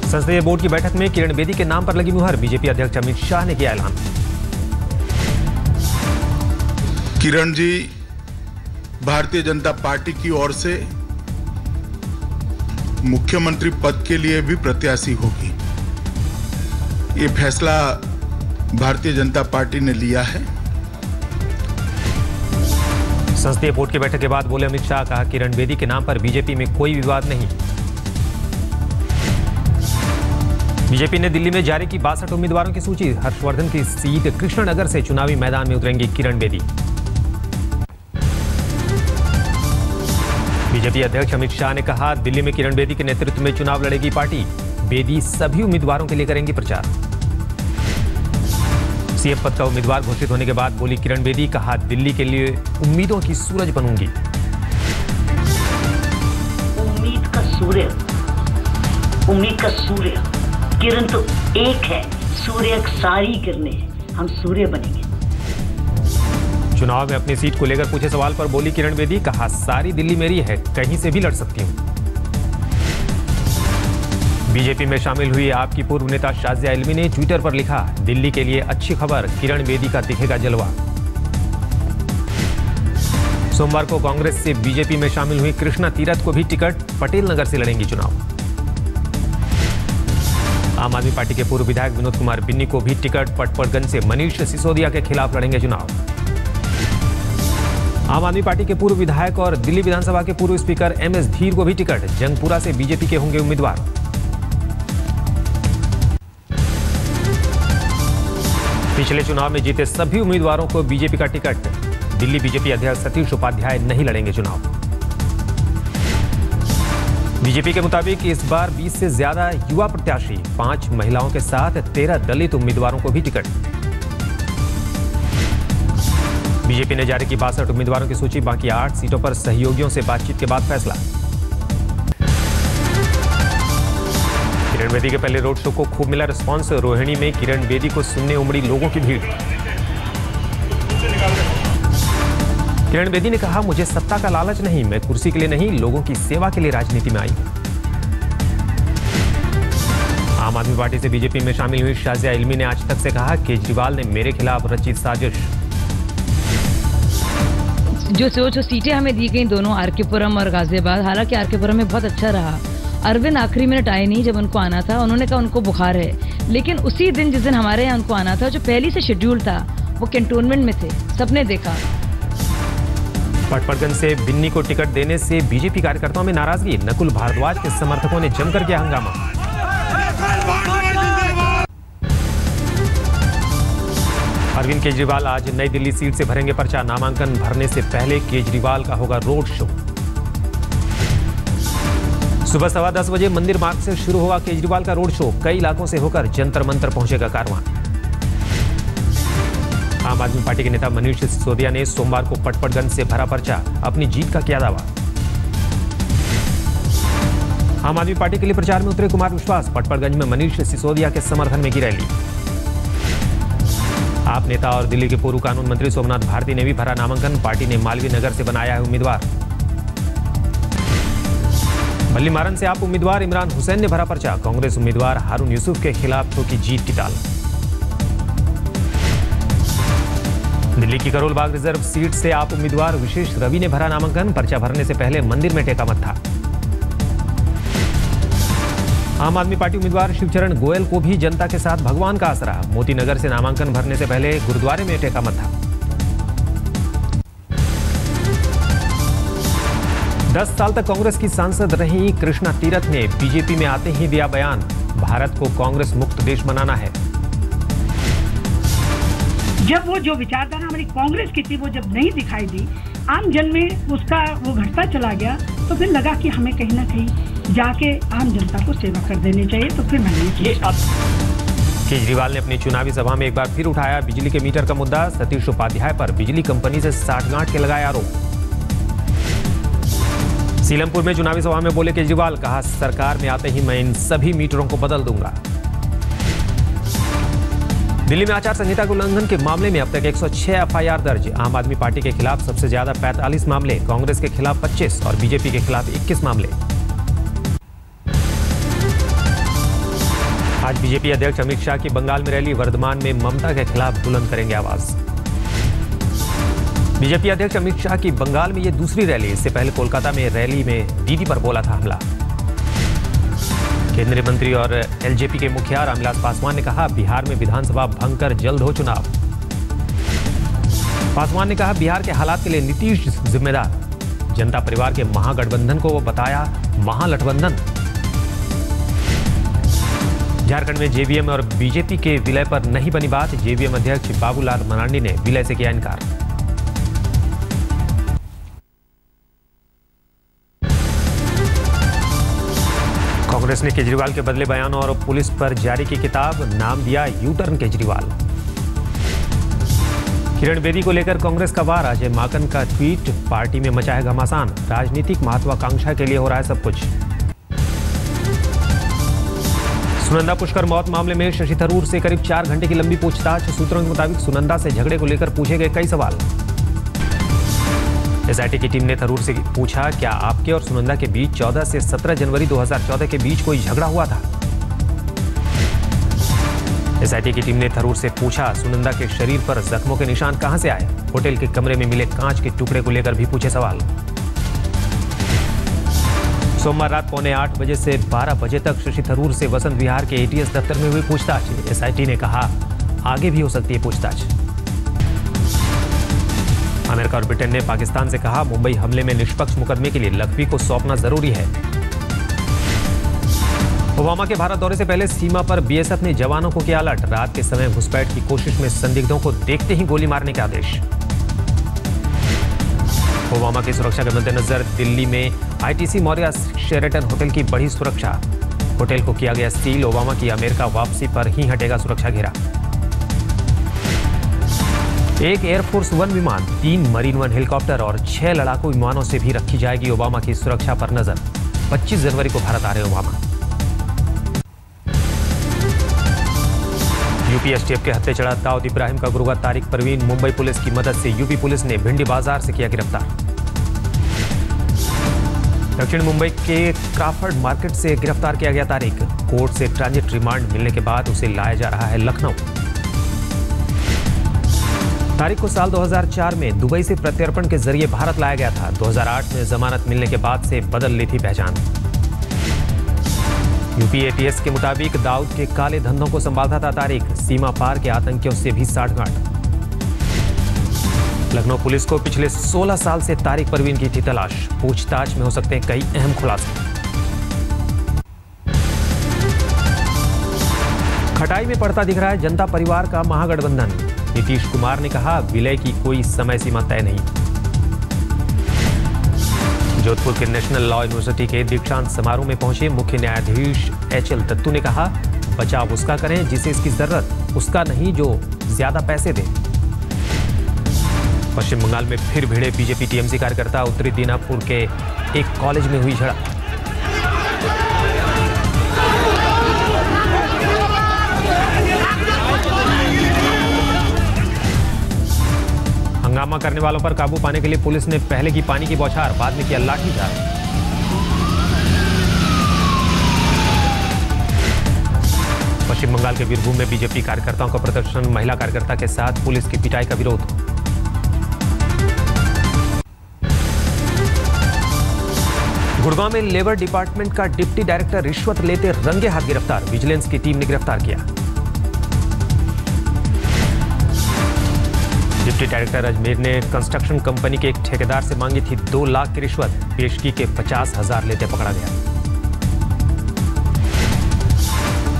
संसदीय बोर्ड की बैठक में किरण बेदी के नाम पर लगी मुहर। बीजेपी अध्यक्ष अमित शाह ने किया ऐलान। किरण जी भारतीय जनता पार्टी की ओर से मुख्यमंत्री पद के लिए भी प्रत्याशी होगी। ये फैसला भारतीय जनता पार्टी ने लिया है। संसदीय बोर्ड की बैठक के बाद बोले अमित शाह, कहा किरण बेदी के नाम पर बीजेपी में कोई विवाद नहीं। बीजेपी ने दिल्ली में जारी की 62 उम्मीदवारों की सूची। हर्षवर्धन की सीट कृष्णनगर से चुनावी मैदान में उतरेंगी किरण बेदी। बीजेपी अध्यक्ष अमित शाह ने कहा, दिल्ली में किरण बेदी के नेतृत्व में चुनाव लड़ेगी पार्टी। बेदी सभी उम्मीदवारों के लिए करेंगी प्रचार। सीएम पद का उम्मीदवार घोषित होने के बाद बोली किरण बेदी, कहा दिल्ली के लिए उम्मीदों की सूरज बनूंगी। उम्मीद का सूर्य किरण तो एक है, सूर्य सारी किरणें हैं, हम सूर्य बनेंगे। चुनाव में अपनी सीट को लेकर पूछे सवाल पर बोली किरण बेदी, कहा सारी दिल्ली मेरी है, कहीं से भी लड़ सकती हूं। बीजेपी में शामिल हुई आपकी पूर्व नेता शाजिया इल्मी ने ट्विटर पर लिखा, दिल्ली के लिए अच्छी खबर, किरण बेदी का दिखेगा जलवा। सोमवार को कांग्रेस से बीजेपी में शामिल हुई कृष्णा तीरथ को भी टिकट, पटेल नगर से लड़ेंगी चुनाव। आम आदमी पार्टी के पूर्व विधायक विनोद कुमार बिन्नी को भी टिकट, पटपड़गंज से मनीष सिसोदिया के खिलाफ लड़ेंगे चुनाव। आम आदमी पार्टी के पूर्व विधायक और दिल्ली विधानसभा के पूर्व स्पीकर एमएस धीर को भी टिकट, जंगपुरा से बीजेपी के होंगे उम्मीदवार। पिछले चुनाव में जीते सभी उम्मीदवारों को बीजेपी का टिकट। दिल्ली बीजेपी अध्यक्ष सतीश उपाध्याय नहीं लड़ेंगे चुनाव। बीजेपी के मुताबिक इस बार 20 से ज्यादा युवा प्रत्याशी, 5 महिलाओं के साथ 13 दलित उम्मीदवारों को भी टिकट। बीजेपी ने जारी की 62 उम्मीदवारों की सूची, बाकी 8 सीटों पर सहयोगियों से बातचीत के बाद फैसला। किरण बेदी के पहले रोड शो को खूब मिला रिस्पांस। रोहिणी में किरण बेदी को सुनने उमड़ी लोगों की भीड़। किरण बेदी ने कहा, मुझे सत्ता का लालच नहीं, मैं कुर्सी के लिए नहीं, लोगों की सेवा के लिए राजनीति में आई। आम आदमी पार्टी से बीजेपी में शामिल हुई शाजिया इल्मी ने आज तक से कहा, केजरीवाल ने मेरे खिलाफ रची साजिश। जो सीटें हमें दी गई दोनों आरकेपुरम और गाजियाबाद, हालांकि आरकेपुरम में बहुत अच्छा रहा। अरविंद आखिरी मिनट आए नहीं, जब उनको आना था उन्होंने कहा उनको बुखार है, लेकिन उसी दिन जिस दिन हमारे यहाँ उनको आना था, जो पहले से शेड्यूल था, वो कैंटोनमेंट में थे, सबने देखा। पटपड़गंज से बिन्नी को टिकट देने से बीजेपी कार्यकर्ताओं में नाराजगी। नकुल भारद्वाज के समर्थकों ने जमकर किया हंगामा। अरविंद केजरीवाल आज नई दिल्ली सीट से भरेंगे पर्चा। नामांकन भरने से पहले केजरीवाल का होगा रोड शो। सुबह 10:15 बजे मंदिर मार्ग से शुरू होगा केजरीवाल का रोड शो। कई इलाकों से होकर जंतर मंतर पहुंचेगा कारवां। आम आदमी पार्टी के नेता मनीष सिसोदिया ने सोमवार को पटपड़गंज से भरा पर्चा, अपनी जीत का किया दावा। आम आदमी पार्टी के लिए प्रचार में उतरे कुमार विश्वास। पटपड़गंज में मनीष सिसोदिया के समर्थन में की रैली। आप नेता और दिल्ली के पूर्व कानून मंत्री सोमनाथ भारती ने भी भरा नामांकन। पार्टी ने मालवीय नगर से बनाया है उम्मीदवार। बल्लीमारन से आप उम्मीदवार इमरान हुसैन ने भरा पर्चा। कांग्रेस उम्मीदवार हारून यूसुफ के खिलाफ ठोकी जीत की ताल। दिल्ली की करोल बाग रिजर्व सीट से आप उम्मीदवार विशेष रवि ने भरा नामांकन। पर्चा भरने से पहले मंदिर में टेका मत्था। आम आदमी पार्टी उम्मीदवार शिवचरण गोयल को भी जनता के साथ भगवान का आसरा। मोती नगर से नामांकन भरने से पहले गुरुद्वारे में टेका मत्था। 10 साल तक कांग्रेस की सांसद रही कृष्णा तीरथ ने बीजेपी में आते ही दिया बयान, भारत को कांग्रेस मुक्त देश बनाना है। जब वो जो विचारधारा हमारी कांग्रेस की थी वो जब नहीं दिखाई दी, आम जन में उसका वो घटता चला गया, तो फिर लगा कि हमें कहीं ना कहीं जाके आम जनता को सेवा कर देनी चाहिए। तो फिर मैंने केजरीवाल ने अपनी चुनावी सभा में एक बार फिर उठाया बिजली के मीटर का मुद्दा। सतीश उपाध्याय पर बिजली कंपनी से साठगांठ के लगाए आरोप। सीलमपुर में चुनावी सभा में बोले केजरीवाल, कहा सरकार में आते ही मैं इन सभी मीटरों को बदल दूंगा। दिल्ली में आचार संहिता के उल्लंघन के मामले में अब तक 106 एफआईआर दर्ज। आम आदमी पार्टी के खिलाफ सबसे ज्यादा 45 मामले, कांग्रेस के खिलाफ 25 और बीजेपी के खिलाफ 21 मामले। आज बीजेपी अध्यक्ष अमित शाह की बंगाल में रैली, वर्धमान में ममता के खिलाफ बुलंद करेंगे आवाज। बीजेपी अध्यक्ष अमित शाह की बंगाल में ये दूसरी रैली। इससे पहले कोलकाता में रैली में दीदी पर बोला था हमला। केंद्रीय मंत्री और एलजेपी के मुखिया रामविलास पासवान ने कहा, बिहार में विधानसभा भंग कर जल्द हो चुनाव। पासवान ने कहा, बिहार के हालात के लिए नीतीश जिम्मेदार। जनता परिवार के महागठबंधन को वो बताया महागठबंधन। झारखंड में जेवीएम और बीजेपी के विलय पर नहीं बनी बात। जेवीएम अध्यक्ष बाबूलाल मरांडी ने विलय से किया इनकार। कांग्रेस ने केजरीवाल के बदले बयान और पुलिस पर जारी की किताब, नाम दिया यू टर्न केजरीवाल। किरण बेदी को लेकर कांग्रेस का वार, अजय माकन का ट्वीट, पार्टी में मचा है घमासान। राजनीतिक महत्वाकांक्षा के लिए हो रहा है सब कुछ। सुनंदा पुष्कर मौत मामले में शशि थरूर से करीब 4 घंटे की लंबी पूछताछ। सूत्रों के मुताबिक सुनंदा से झगड़े को लेकर पूछे गए कई सवाल। एसआईटी की टीम ने थरूर से पूछा, क्या आपके और सुनंदा के बीच 14 से 17 जनवरी 2014 के बीच कोई झगड़ा हुआ था? एसआईटी की टीम ने थरूर से पूछा, सुनंदा के शरीर पर जख्मों के निशान कहां से आए? होटल के कमरे में मिले कांच के टुकड़े को लेकर भी पूछे सवाल। सोमवार रात 7:45 बजे से 12 बजे तक शशि थरूर से वसंत विहार के एटीएस दफ्तर में हुई पूछताछ। एसआईटी ने कहा, आगे भी हो सकती है पूछताछ। अमेरिका और ब्रिटेन ने पाकिस्तान से कहा, मुंबई हमले में निष्पक्ष मुकदमे के लिए लखवी को सौंपना जरूरी है। ओबामा के भारत दौरे से पहले सीमा पर बीएसएफ ने जवानों को किया अलर्ट। रात के समय घुसपैठ की कोशिश में संदिग्धों को देखते ही गोली मारने के आदेश। ओबामा की सुरक्षा के मद्देनजर दिल्ली में आईटीसी मौर्या शेरेटन होटल की बढ़ी सुरक्षा। होटल को किया गया सील। ओबामा की अमेरिका वापसी पर ही हटेगा सुरक्षा घेरा। एक एयरफोर्स 1 विमान, 3 मरीन 1 हेलीकॉप्टर और 6 लड़ाकू विमानों से भी रखी जाएगी ओबामा की सुरक्षा पर नजर। 25 जनवरी को भारत आ रहे ओबामा। यूपी एसटीएफ के हत्थे चढ़ा दाऊद इब्राहिम का गुरुगा तारिक परवीन मुंबई पुलिस की मदद से यूपी पुलिस ने भिंडी बाजार से किया गिरफ्तार। दक्षिण मुंबई के क्राफर्ड मार्केट से गिरफ्तार किया गया तारिक। कोर्ट से ट्रांजिट रिमांड मिलने के बाद उसे लाया जा रहा है लखनऊ। तारिक को साल 2004 में दुबई से प्रत्यर्पण के जरिए भारत लाया गया था। 2008 में जमानत मिलने के बाद से बदल ली थी पहचान। यूपी एटीएस के मुताबिक दाऊद के काले धंधों को संभालता था तारिक। सीमा पार के आतंकियों से भी साठगांठ। लखनऊ पुलिस को पिछले 16 साल से तारिक परवीन की थी तलाश। पूछताछ में हो सकते हैं कई अहम खुलासे। खटाई में पड़ता दिख रहा है जनता परिवार का महागठबंधन। नीतीश कुमार ने कहा, विलय की कोई समय सीमा तय नहीं। जोधपुर के नेशनल लॉ यूनिवर्सिटी के दीक्षांत समारोह में पहुंचे मुख्य न्यायाधीश एचएल दत्तू ने कहा, बचाव उसका करें जिसे इसकी जरूरत, उसका नहीं जो ज्यादा पैसे दे। पश्चिम बंगाल में फिर भिड़े बीजेपी टीएमसी कार्यकर्ता। उत्तरी दीनापुर के एक कॉलेज में हुई झड़प। हंगामा करने वालों पर काबू पाने के लिए पुलिस ने पहले की पानी की बौछार, बाद में किया लाठीचार्ज। पश्चिम बंगाल के बीरभूम में बीजेपी कार्यकर्ताओं का प्रदर्शन। महिला कार्यकर्ता के साथ पुलिस की पिटाई का विरोध। गुड़गांव में लेबर डिपार्टमेंट का डिप्टी डायरेक्टर रिश्वत लेते रंगे हाथ गिरफ्तार। विजिलेंस की टीम ने गिरफ्तार किया। डिप्टी डायरेक्टर अजमेर ने कंस्ट्रक्शन कंपनी के एक ठेकेदार से मांगी थी 2 लाख की रिश्वत। पेशगी के 50,000 लेते पकड़ा गया।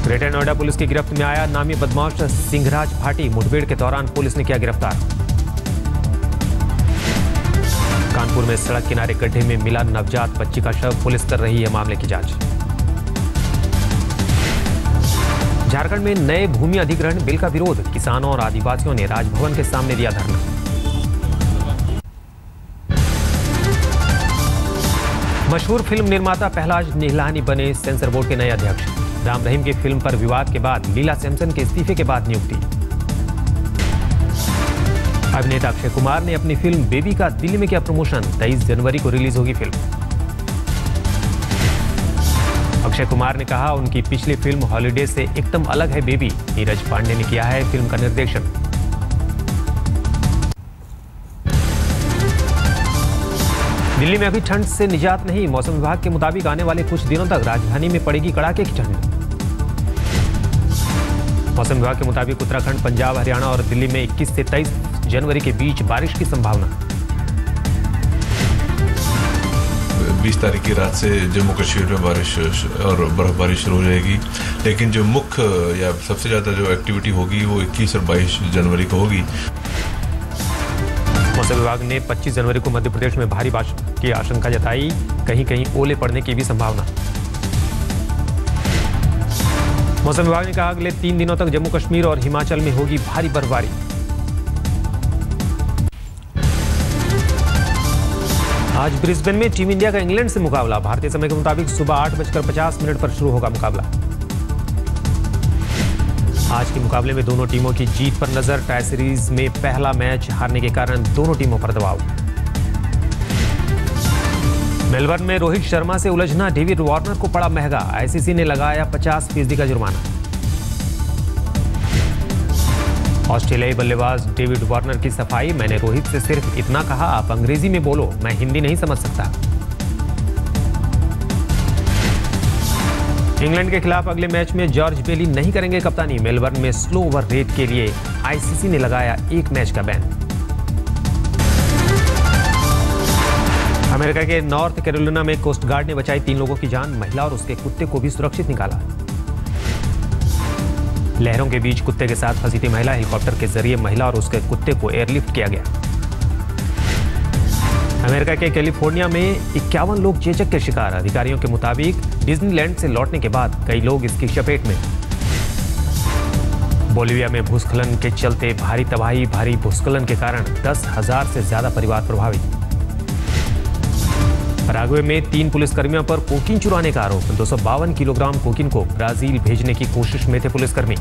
ग्रेटर नोएडा पुलिस की गिरफ्त में आया नामी बदमाश सिंहराज भाटी। मुठभेड़ के दौरान पुलिस ने किया गिरफ्तार। कानपुर में सड़क किनारे गड्ढे में मिला नवजात बच्ची का शव। पुलिस कर रही है मामले की जांच। झारखंड में नए भूमि अधिग्रहण बिल का विरोध। किसानों और आदिवासियों ने राजभवन के सामने दिया धरना। मशहूर फिल्म निर्माता पहलाज निहलानी बने सेंसर बोर्ड के नए अध्यक्ष। राम रहीम की फिल्म पर विवाद के बाद लीला सैमसन के इस्तीफे के बाद नियुक्ति। अभिनेता अक्षय कुमार ने अपनी फिल्म बेबी का दिल्ली में किया प्रमोशन। 23 जनवरी को रिलीज होगी फिल्म। अक्षय कुमार ने कहा उनकी पिछली फिल्म हॉलीडे से एकदम अलग है बेबी। नीरज पांडे ने किया है फिल्म का निर्देशन। दिल्ली में अभी ठंड से निजात नहीं। मौसम विभाग के मुताबिक आने वाले कुछ दिनों तक राजधानी में पड़ेगी कड़ाके की ठंड। मौसम विभाग के मुताबिक उत्तराखंड, पंजाब, हरियाणा और दिल्ली में 21 से 23 जनवरी के बीच बारिश की संभावना। 20 तारीख की रात से जम्मू कश्मीर में बारिश और बर्फबारी शुरू हो जाएगी, लेकिन जो मुख्य या सबसे ज़्यादा जो एक्टिविटी होगी वो 21 और 22 जनवरी को होगी। मौसम विभाग ने 25 जनवरी को मध्य प्रदेश में भारी बारिश की आशंका जताई, कहीं कहीं ओले पड़ने की भी संभावना। मौसम विभाग ने कहा अगले 3 दिनों तक जम्मू कश्मीर और हिमाचल में होगी भारी बर्फबारी। आज ब्रिस्बेन में टीम इंडिया का इंग्लैंड से मुकाबला। भारतीय समय के मुताबिक सुबह 8:50 पर शुरू होगा मुकाबला। आज के मुकाबले में दोनों टीमों की जीत पर नजर। टाई सीरीज में पहला मैच हारने के कारण दोनों टीमों पर दबाव। मेलबर्न में रोहित शर्मा से उलझना डेविड वार्नर को पड़ा महंगा। आईसीसी ने लगाया 50% का जुर्माना। ऑस्ट्रेलियाई बल्लेबाज डेविड वार्नर की सफाई, मैंने रोहित से सिर्फ इतना कहा आप अंग्रेजी में बोलो, मैं हिंदी नहीं समझ सकता। इंग्लैंड के खिलाफ अगले मैच में जॉर्ज बेली नहीं करेंगे कप्तानी। मेलबर्न में स्लो ओवर रेट के लिए आईसीसी ने लगाया 1 मैच का बैन। अमेरिका के नॉर्थ कैरोलिना में कोस्ट गार्ड ने बचाई 3 लोगों की जान। महिला और उसके कुत्ते को भी सुरक्षित निकाला। लहरों के बीच कुत्ते के साथ फंसी थी महिला। हेलीकॉप्टर के जरिए महिला और उसके कुत्ते को एयरलिफ्ट किया गया। अमेरिका के कैलिफोर्निया में 51 लोग चेचक के शिकार। अधिकारियों के मुताबिक डिज्नीलैंड से लौटने के बाद कई लोग इसकी चपेट में। बोलिविया में भूस्खलन के चलते भारी तबाही। भारी भूस्खलन के कारण 10,000 से ज्यादा परिवार प्रभावित। पराग्वे में 3 पुलिसकर्मियों पर कोकीन चुराने का आरोप। 252 किलोग्राम कोकीन को ब्राजील भेजने की कोशिश में थे पुलिसकर्मी।